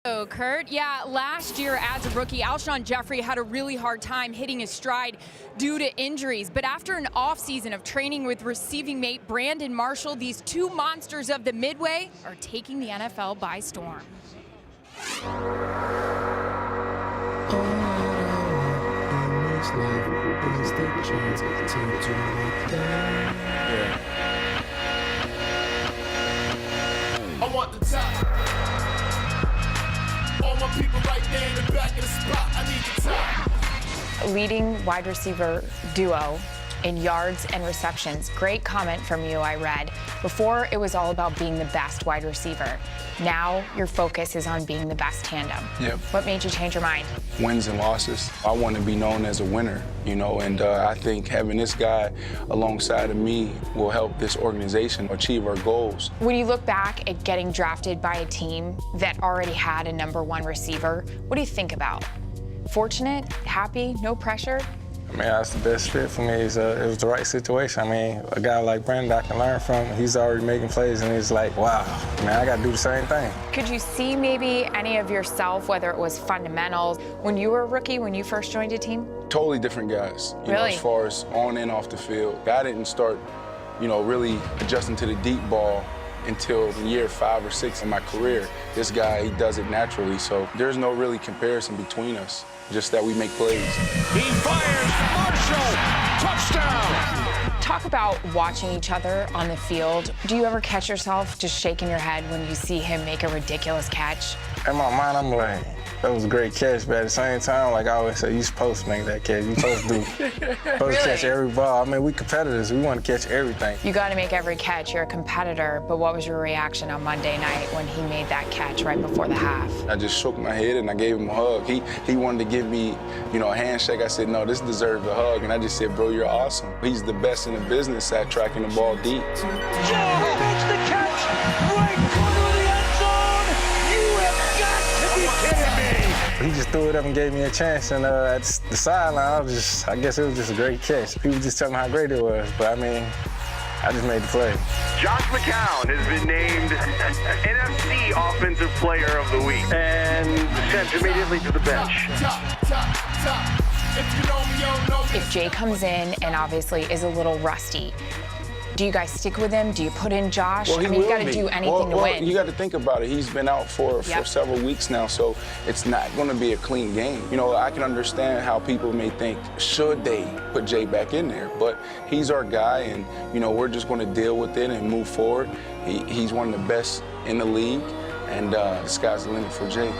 Oh, Kurt. Yeah, last year as a rookie, Alshon Jeffery had a really hard time hitting his stride due to injuries. But after an offseason of training with receiving mate Brandon Marshall, these two monsters of the Midway are taking the NFL by storm. I want the top. All my people right there in the back of the spot. I need the top. Leading wide receiver duo in yards and receptions. Great comment from you, I read. Before, it was all about being the best wide receiver. Now, your focus is on being the best tandem. Yep. What made you change your mind? Wins and losses. I want to be known as a winner, and I think having this guy alongside of me will help this organization achieve our goals. When you look back at getting drafted by a team that already had a #1 receiver, what do you think about? Fortunate, happy, no pressure? I mean, that's the best fit for me. It was the right situation. I mean, a guy like Brandon I can learn from, he's already making plays, and he's like, wow, man, I got to do the same thing. Could you see maybe any of yourself, whether it was fundamentals, when you were a rookie, when you first joined a team? Totally different guys, Really? as far as on and off the field. I didn't start, really adjusting to the deep ball until year 5 or 6 in my career. This guy, he does it naturally, so there's no really comparison between us, just that we make plays. He fires. Marshall. Touchdown. Talk about watching each other on the field. Do you ever catch yourself just shaking your head when you see him make a ridiculous catch? In my mind, I'm like, that was a great catch, but at the same time, like I always say, you're supposed to make that catch. You're supposed to catch every ball. I mean, we competitors. We want to catch everything. You got to make every catch. You're a competitor. But what was your reaction on Monday night when he made that catch right before the half? I just shook my head and I gave him a hug. He wanted to give me, a handshake. I said, no, this deserves a hug. And I just said, bro, you're awesome. He's the best in the business at tracking the ball deep. Joe makes the catch. Right corner of the end zone. You have got to be kidding me. He just threw it up and gave me a chance, and at the sideline, I guess it was just a great catch. People just tell me how great it was, but I mean, I just made the play. Josh McCown has been named NFC Offensive Player of the Week and sent immediately to the bench. Top. If you know me, you don't know me. If Jay comes in and obviously is a little rusty, do you guys stick with him? Do you put in Josh? Well, I mean, you got to do anything to win. You got to think about it. He's been out for several weeks now, so it's not going to be a clean game. I can understand how people may think, should they put Jay back in there? But he's our guy, and, we're just going to deal with it and move forward. He's one of the best in the league, and the sky's the limit for Jay.